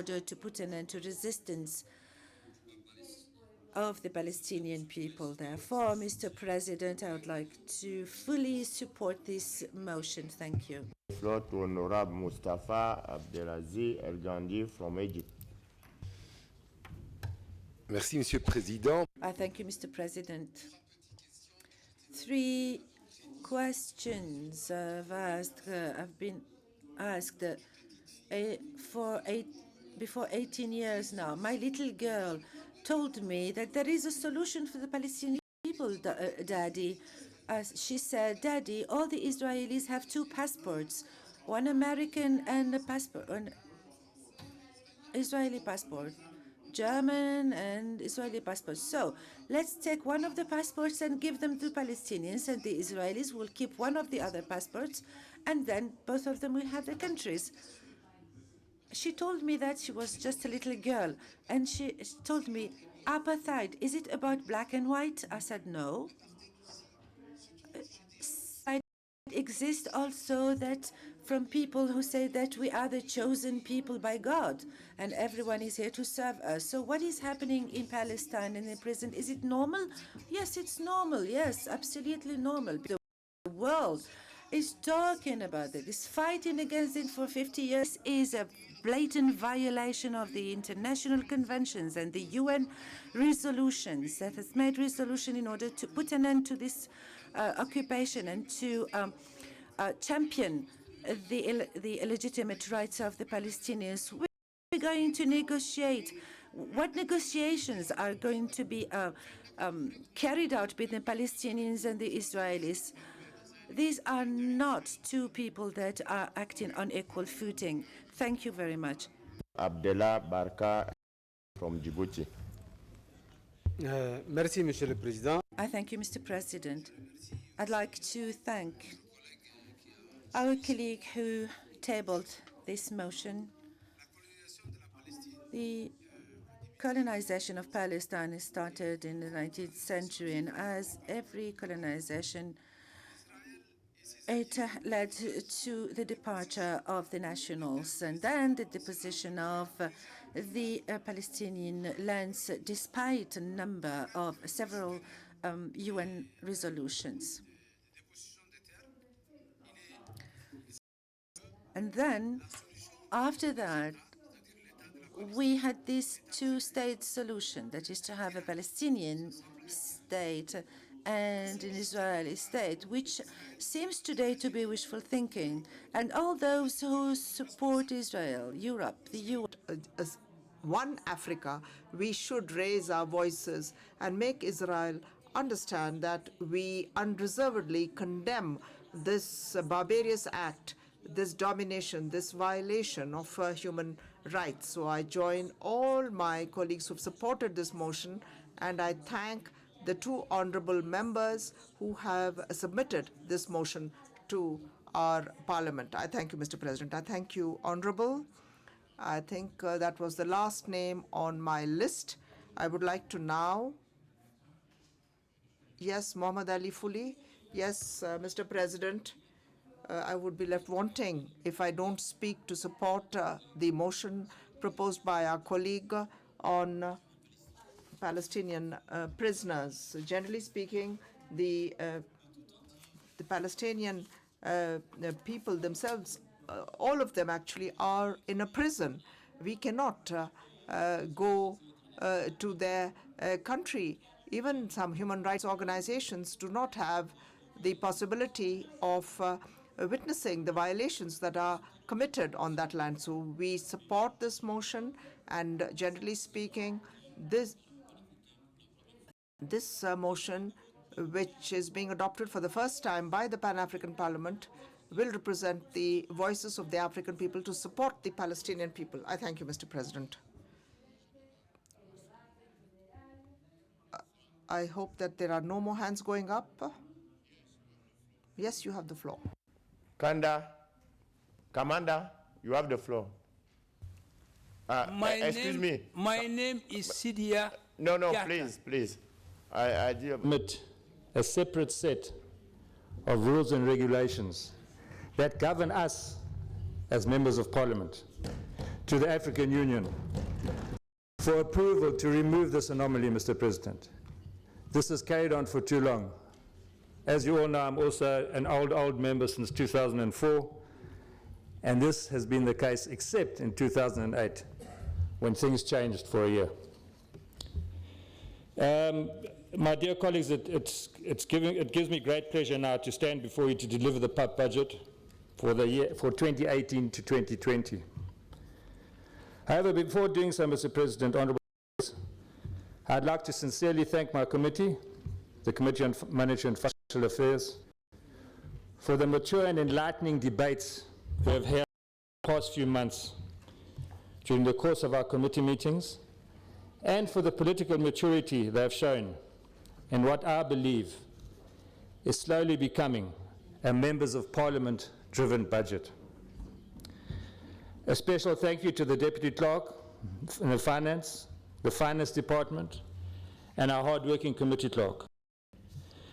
order to put an end to resistance of the Palestinian people. Therefore, Mr. President, I would like to fully support this motion. Thank you. Floor to Honorable Mustafa Abdelaziz El Gandhi from Egypt. Merci, Monsieur le Président. Thank you, Mr. President. 3 questions have been asked before 18 years now. My little girl told me that there is a solution for the Palestinian people, Daddy. She said, Daddy, all the Israelis have 2 passports, one American and an Israeli passport, German and Israeli passports. So let's take one of the passports and give them to Palestinians, and the Israelis will keep one of the other passports, and then both of them will have their countries. She told me that she was just a little girl, and she told me, apartheid, is it about black and white? I said, no. It exists also that from people who say that we are the chosen people by God, and everyone is here to serve us. So what is happening in Palestine and in prison, is it normal? Yes, it's normal. Yes, absolutely normal. The world is talking about it, is fighting against it for 50 years. This is a blatant violation of the international conventions and the UN resolutions that has made resolution in order to put an end to this occupation and to champion the illegitimate rights of the Palestinians. We're going to negotiate. What negotiations are going to be carried out between the Palestinians and the Israelis? These are not 2 people that are acting on equal footing. Thank you very much. Abdullah Barka from Djibouti. Merci, Monsieur le Président. I thank you, Mr. President. I'd like to thank our colleague who tabled this motion. The colonization of Palestine started in the 19th century, and as every colonization, it led to the departure of the nationals and then the deposition of the Palestinian lands, despite a number of several UN resolutions. And then, after that, we had this 2-state solution, that is to have a Palestinian state and an Israeli state, which seems today to be wishful thinking. And all those who support Israel, Europe, the UN. As one Africa, we should raise our voices and make Israel understand that we unreservedly condemn this barbarous act, this domination, this violation of human rights. So I join all my colleagues who have supported this motion, and I thank the 2 honorable members who have submitted this motion to our parliament. I thank you, Mr. President. I thank you, Honorable. I think that was the last name on my list. I would like to now... Yes, Mohammed Ali Fuli. Yes, Mr. President. I would be left wanting if I don't speak to support the motion proposed by our colleague on Palestinian prisoners. Generally speaking, the Palestinian people themselves, all of them actually, are in a prison. We cannot go to their country. Even some human rights organizations do not have the possibility of witnessing the violations that are committed on that land. So we support this motion, and generally speaking, this motion, which is being adopted for the first time by the Pan-African Parliament, will represent the voices of the African people to support the Palestinian people. I thank you, Mr. President. I hope that there are no more hands going up. Yes, you have the floor. Commander, you have the floor. Excuse me. My name is Sidia. No, Gata. please. I do admit a separate set of rules and regulations that govern us as members of parliament. to the African Union for approval to remove this anomaly, Mr. President. This has carried on for too long. As you all know, I'm also an old member since 2004, and this has been the case except in 2008, when things changed for a year. My dear colleagues, it gives me great pleasure now to stand before you to deliver the budget for the year for 2018 to 2020. However, before doing so, Mr. President, honourable members, I'd like to sincerely thank my committee, the Committee on Monetary and Financial Affairs, for the mature and enlightening debates we have held in the past few months during the course of our committee meetings, and for the political maturity they have shown in what I believe is slowly becoming a Members of Parliament driven budget. A special thank you to the Deputy Clerk in the Finance Department, and our hard-working committee clerk.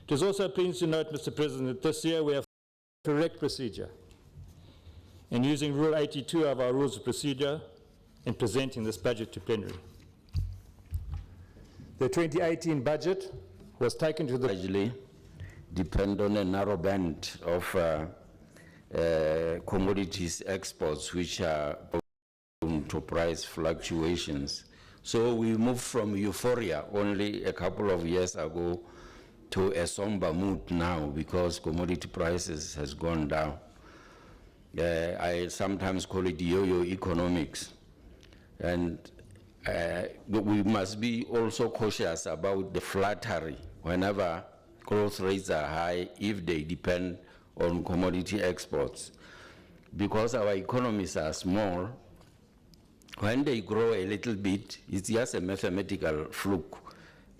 It is also pleasing to note, Mr. President, that this year we have correct procedure in using Rule 82 of our Rules of Procedure in presenting this budget to plenary. The 2018 budget was taken to the... Largely depend on a narrow band of commodities exports which are prone to price fluctuations. So we moved from euphoria only a couple of years ago to a somber mood now because commodity prices has gone down. I sometimes call it yo-yo economics. And we must be also cautious about the flattery whenever growth rates are high if they depend on commodity exports. Because our economies are small, when they grow a little bit, it's just a mathematical fluke.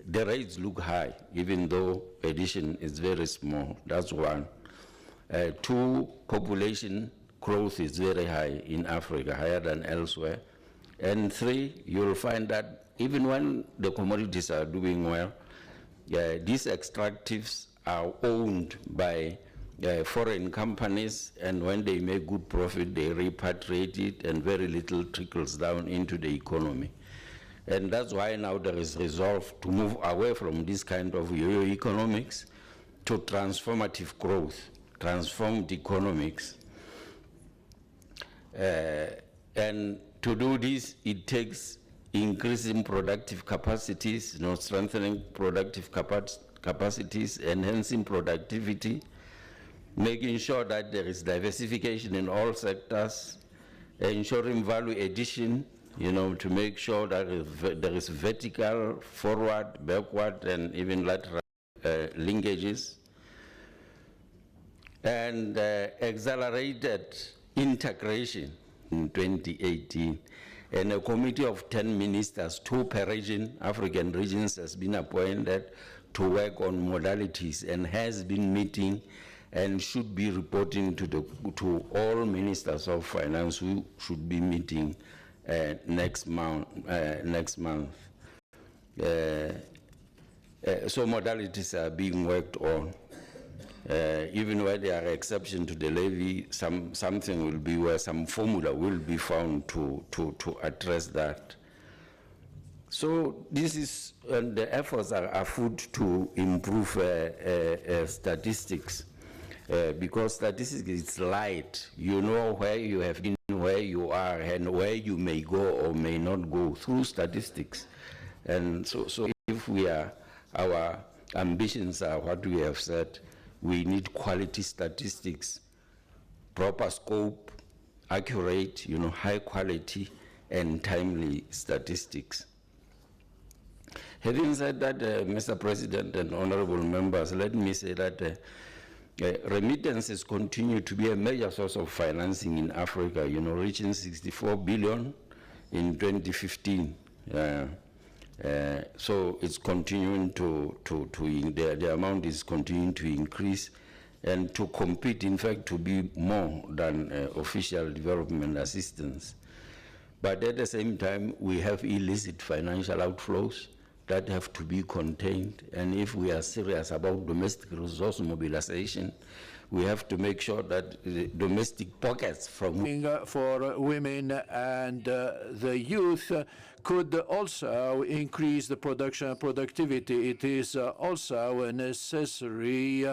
The rates look high, even though addition is very small. That's one. Two, population growth is very high in Africa, higher than elsewhere. And three, you'll find that even when the commodities are doing well, these extractives are owned by foreign companies, and when they make good profit, they repatriate it, and very little trickles down into the economy. And that's why now there is resolve to move away from this kind of yo-yo economics to transformative growth, transformed economics. And to do this, it takes increasing productive capacities, strengthening productive capacities, enhancing productivity, making sure that there is diversification in all sectors, ensuring value addition, to make sure that there is vertical, forward, backward, and even lateral linkages, and accelerated integration in 2018. And a committee of 10 ministers, 2 per region, African regions, has been appointed to work on modalities and has been meeting and should be reporting to all ministers of finance who should be meeting next month. So modalities are being worked on. Even where there are exceptions to the levy, something will be where some formula will be found to address that. So this is, the efforts are afoot to improve statistics. Because statistics is light. You know where you have been, where you are, and where you may go or may not go through statistics. And so if our ambitions are what we have said, we need quality statistics, proper scope, accurate, high quality and timely statistics. Having said that, Mr. President and honorable members, let me say that remittances continue to be a major source of financing in Africa, reaching 64 billion in 2015. So it's continuing the amount is continuing to increase and to compete, in fact, to be more than official development assistance. But at the same time, we have illicit financial outflows that have to be contained. And if we are serious about domestic resource mobilization, we have to make sure that the domestic pockets from for women and the youth could also increase the productivity. It is also necessary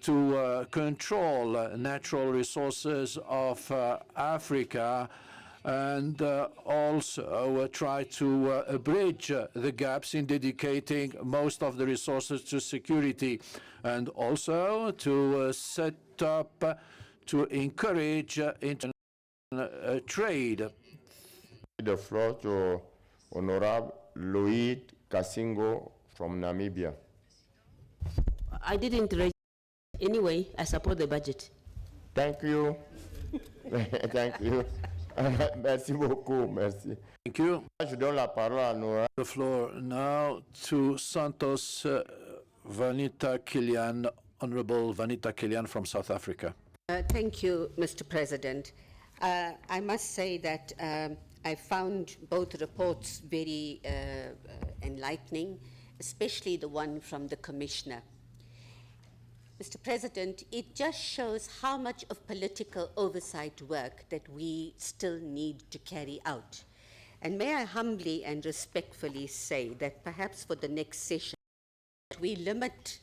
to control natural resources of Africa and also try to bridge the gaps in dedicating most of the resources to security, and also to set up to encourage international trade. The floor to Honorable Lloyd Kasingo from Namibia. I didn't register. Anyway, I support the budget. Thank you. Thank you. Merci beaucoup. Merci. Thank you. Je donne la parole à Nora. The floor now to Santos Vanita Kilian, Honorable Vanita Kilian from South Africa. Thank you, Mr. President. I must say that I found both reports very enlightening, especially the one from the Commissioner. Mr. President, it just shows how much of political oversight work that we still need to carry out. And may I humbly and respectfully say that perhaps for the next session, we limit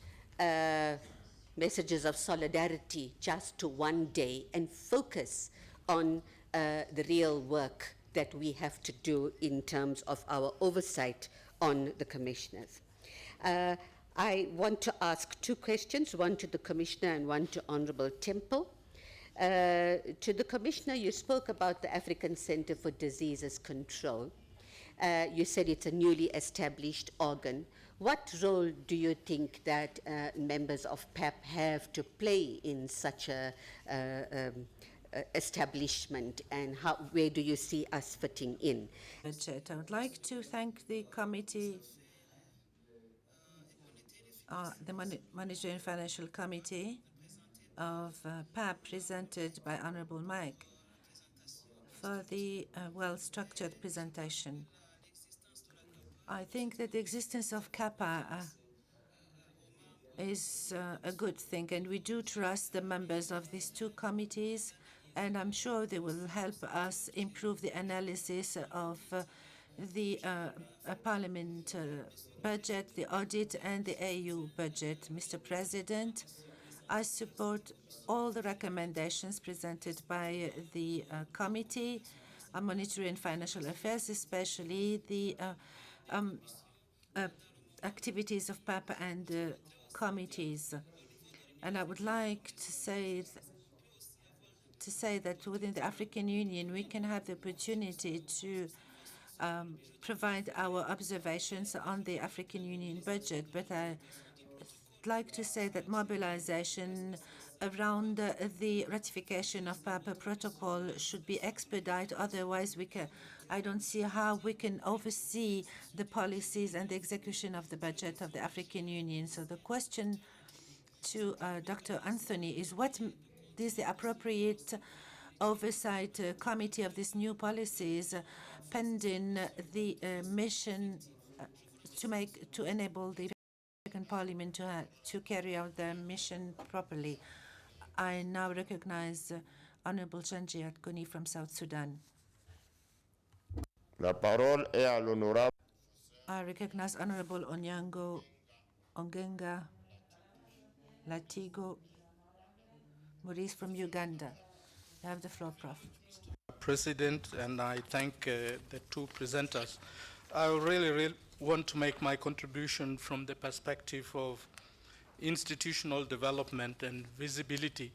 messages of solidarity just to one day and focus on the real work that we have to do in terms of our oversight on the commissioners. I want to ask two questions, one to the Commissioner and one to Honourable Temple. To the Commissioner, you spoke about the African Centre for Diseases Control. You said it's a newly established organ. What role do you think that members of PAP have to play in such a establishment, and where do you see us fitting in? I would like to thank the committee, the Monetary and Financial Committee of PAP, presented by Honourable Mike, for the well-structured presentation. I think that the existence of CAPA is a good thing, and we do trust the members of these two committees, and I'm sure they will help us improve the analysis of the Parliament budget, the audit, and the AU budget. Mr. President, I support all the recommendations presented by the Committee on Monetary and Financial Affairs, especially the activities of PAPA and committees. And I would like to say that within the African Union, we can have the opportunity to provide our observations on the African Union budget, but I'd like to say that mobilization around the ratification of PAPA protocol should be expedited. Otherwise, I don't see how we can oversee the policies and the execution of the budget of the African Union. So the question to Dr. Anthony is, what is the appropriate oversight committee of these new policies pending the mission to enable the African Parliament to carry out their mission properly? I now recognize Honorable Janji Atkoni from South Sudan. La parole est à l'honorable. I recognize Honorable Onyango Ongenga Latigo Maurice from Uganda. You have the floor, Prof. President, and I thank the two presenters. I really want to make my contribution from the perspective of institutional development and visibility.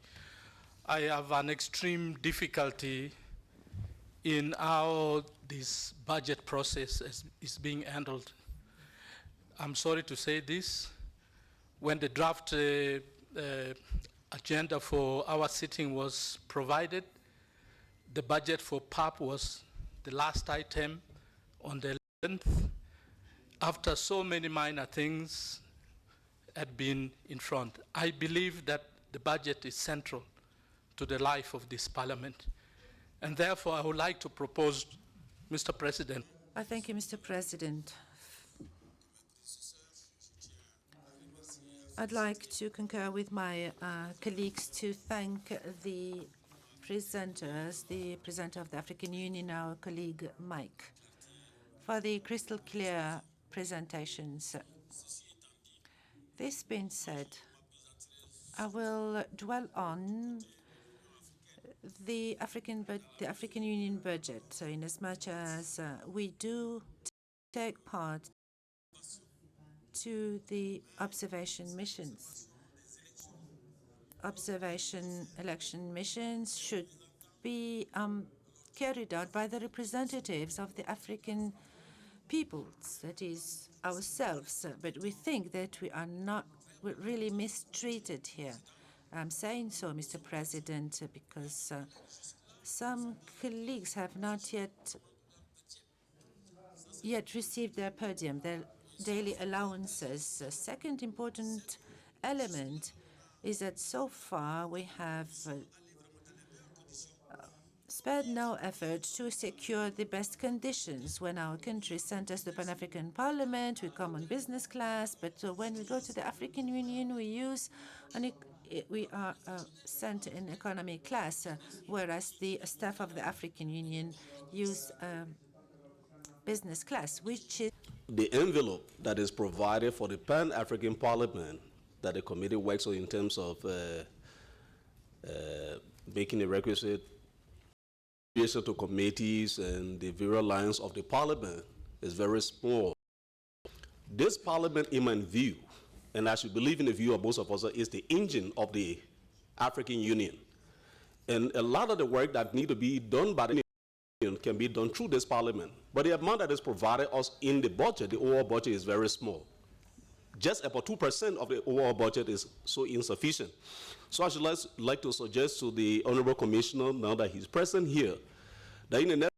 I have an extreme difficulty in how this budget process is being handled. I'm sorry to say this. When the draft agenda for our sitting was provided, the budget for PAP was the last item on the 11th, after so many minor things had been in front. I believe that the budget is central to the life of this Parliament. And therefore, I would like to propose, Mr. President. I thank you, Mr. President. I'd like to concur with my colleagues to thank the presenters, the presenter of the African Union, our colleague Mike, for the crystal clear presentations. This being said, I will dwell on the African Union budget, so in as much as we do take part to the observation missions. Observation election missions should be carried out by the representatives of the African peoples, that is, ourselves. But we think that we're really mistreated here. I'm saying so, Mr. President, because some colleagues have not yet received their podium, their daily allowances. A second important element is that so far we have spared no effort to secure the best conditions. When our country sent us to the Pan-African Parliament, we come on business class, but when we go to the African Union, we are sent in economy class, whereas the staff of the African Union use business class, which is the envelope that is provided for the Pan-African Parliament that the committee works on in terms of making the requisite to committees and the various lines of the Parliament is very small. This Parliament, in my view, and I should believe in the view of most of us, is the engine of the African Union. And a lot of the work that needs to be done by the Union can be done through this Parliament. But the amount that is provided us in the budget, the overall budget, is very small. Just about 2% of the overall budget is so insufficient. So I should like to suggest to the Honorable Commissioner, now that he's present here, that in the next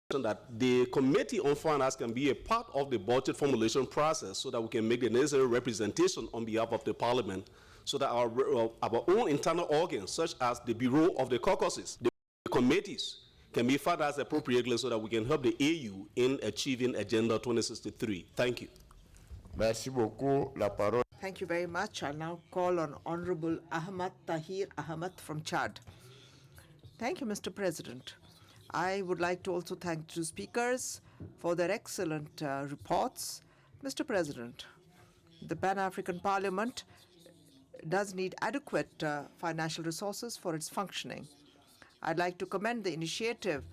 that the Committee on Finance can be a part of the budget formulation process so that we can make the necessary representation on behalf of the Parliament so that our own internal organs, such as the Bureau of the Caucuses, the committees, can be financed appropriately so that we can help the AU in achieving Agenda 2063. Thank you. Merci beaucoup. La parole. Thank you very much. I'll now call on Honorable Ahmad Tahir Ahmad from Chad. Thank you, Mr. President. I would like to also thank two speakers for their excellent reports. Mr. President, the Pan-African Parliament does need adequate financial resources for its functioning. I'd like to commend the initiative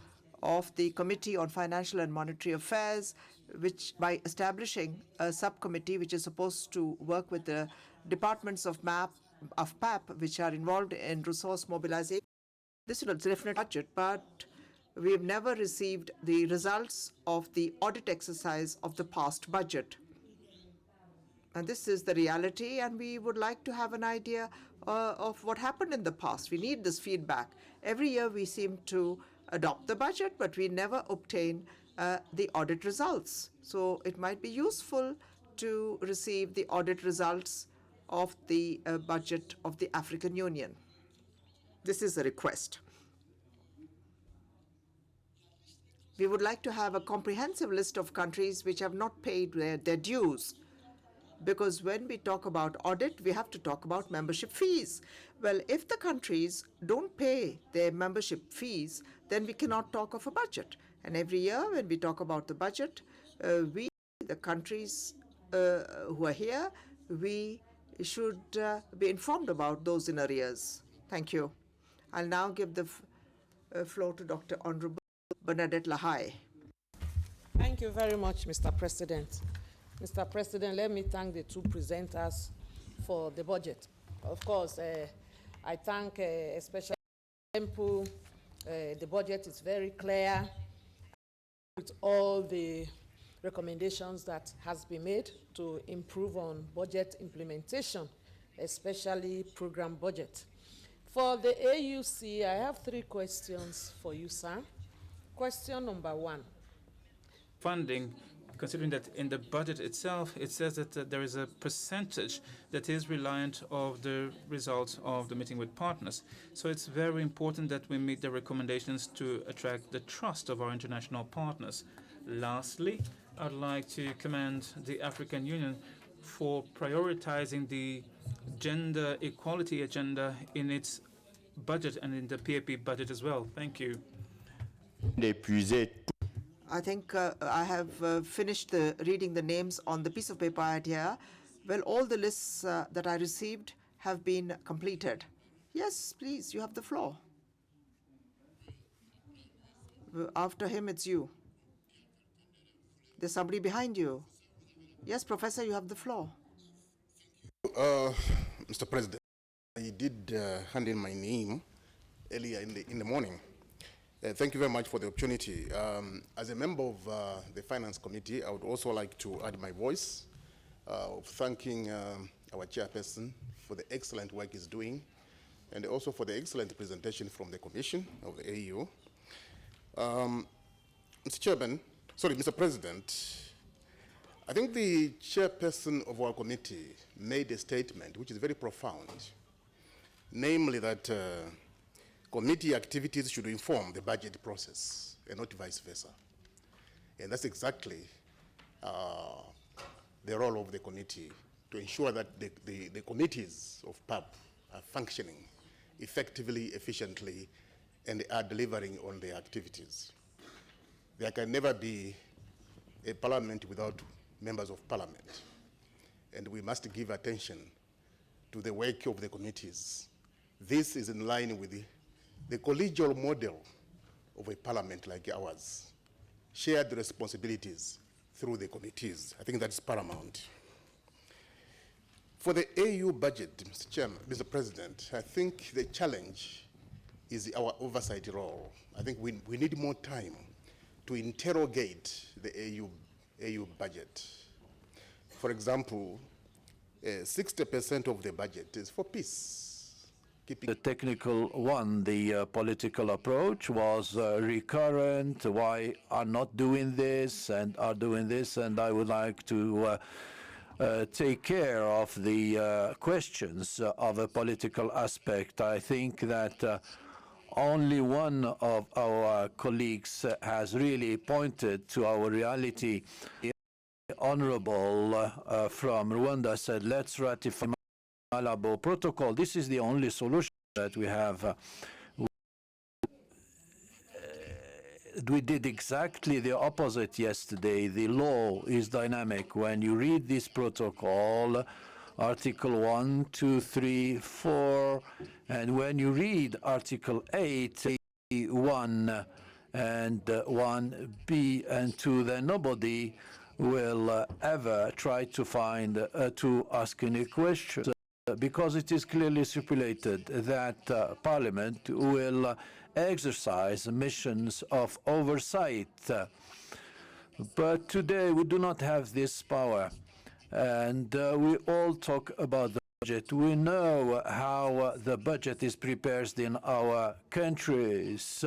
of the Committee on Financial and Monetary Affairs, which by establishing a subcommittee which is supposed to work with the departments of PAP, which are involved in resource mobilization. This is a definite budget, but we have never received the results of the audit exercise of the past budget. And this is the reality, and we would like to have an idea of what happened in the past. We need this feedback. Every year we seem to adopt the budget, but we never obtain the audit results. So it might be useful to receive the audit results of the budget of the African Union. This is a request. We would like to have a comprehensive list of countries which have not paid their dues. Because when we talk about audit, we have to talk about membership fees. Well, if the countries don't pay their membership fees, then we cannot talk of a budget. And every year when we talk about the budget, the countries who are here, we should be informed about those in arrears. Thank you. I'll now give the floor to Dr. Honorable Bernadette Lahai. Thank you very much, Mr. President. Mr. President, let me thank the two presenters for the budget. Of course, I thank especially Temple. The budget is very clear with all the recommendations that has been made to improve on budget implementation, especially program budget. For the AUC, I have 3 questions for you, sir. Question number 1. Funding, considering that in the budget itself, it says that there is a percentage that is reliant of the results of the meeting with partners. So it's very important that we meet the recommendations to attract the trust of our international partners. Lastly, I'd like to commend the African Union for prioritizing the gender equality agenda in its budget and in the PAP budget as well. Thank you. I think I have finished reading the names on the piece of paper I had here. Well, all the lists that I received have been completed. Yes, please, you have the floor. After him, it's you. There's somebody behind you. Yes, Professor, you have the floor. Mr. President, I did hand in my name earlier in the morning. Thank you very much for the opportunity. As a member of the Finance Committee, I would also like to add my voice of thanking our chairperson for the excellent work he's doing, and also for the excellent presentation from the Commission of the AU. Mr. President, I think the chairperson of our committee made a statement which is very profound, namely that committee activities should inform the budget process and not vice versa. And that's exactly the role of the committee, to ensure that the committees of PAP are functioning effectively, efficiently, and are delivering on their activities. There can never be a parliament without members of parliament, and we must give attention to the work of the committees. This is in line with the collegial model of a parliament like ours, shared responsibilities through the committees. I think that's paramount. For the AU budget, Mr. President, I think the challenge is our oversight role. I think we need more time to interrogate the AU budget. For example, 60% of the budget is for peace. The technical one, the political approach was recurrent. Why are not doing this and are doing this? And I would like to take care of the questions of a political aspect. I think that only one of our colleagues has really pointed to our reality. The Honorable from Rwanda said, let's ratify Malabo Protocol. This is the only solution that we have. We did exactly the opposite yesterday. The law is dynamic. When you read this protocol, Article 1, 2, 3, 4, and when you read Article 8, 1 and 1b and 2, then nobody will ever try to find to ask any questions, because it is clearly stipulated that Parliament will exercise missions of oversight. But today we do not have this power. And we all talk about the budget. We know how the budget is prepared in our countries.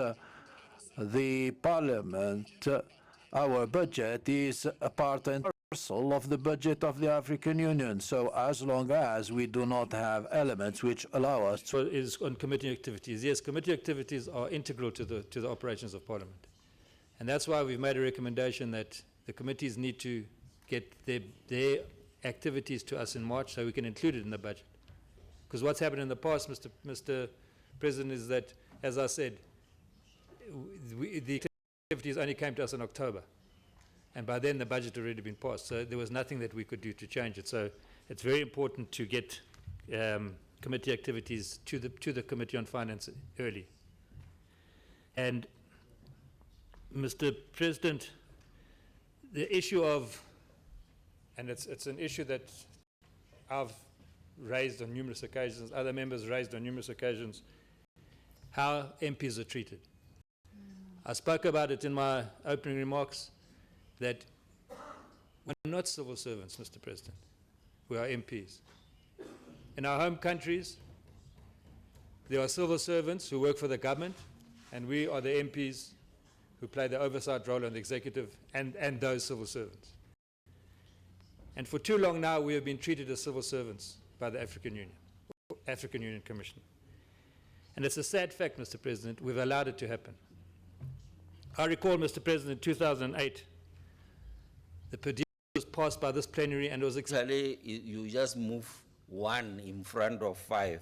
The Parliament, our budget is a part and parcel of the budget of the African Union. So as long as we do not have elements which allow us to... Is on committee activities. Yes, committee activities are integral to the operations of Parliament. And that's why we've made a recommendation that the committees need to get their activities to us in March so we can include it in the budget. Because what's happened in the past, Mr. President, is that, as I said, the activities only came to us in October. And by then the budget had already been passed. So there was nothing that we could do to change it. So it's very important to get committee activities to the Committee on Finance early. And Mr. President, the issue of, and it's an issue that I've raised on numerous occasions, other members raised on numerous occasions, how MPs are treated. I spoke about it in my opening remarks, that we're not civil servants, Mr. President. We are MPs. In our home countries, there are civil servants who work for the government, and we are the MPs who play the oversight role on the executive and those civil servants. And for too long now, we have been treated as civil servants by the African Union Commission. And it's a sad fact, Mr. President, we've allowed it to happen. I recall, Mr. President, in 2008, the per diem was passed by this plenary, and it was exactly you just move 1 in front of 5.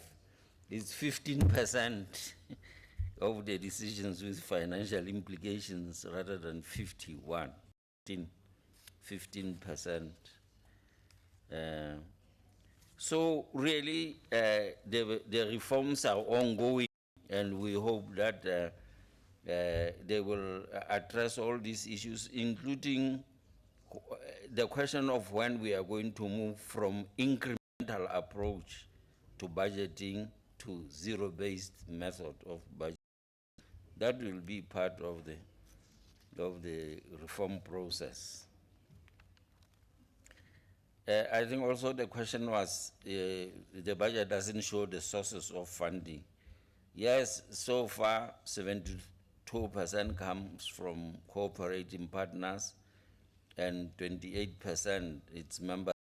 It's 15% of the decisions with financial implications rather than 51, 15%. So really, the reforms are ongoing, and we hope that they will address all these issues, including the question of when we are going to move from incremental approach to budgeting to zero-based method of budget. That will be part of the reform process. I think also the question was, the budget doesn't show the sources of funding. Yes, so far 72% comes from cooperating partners and 28% its members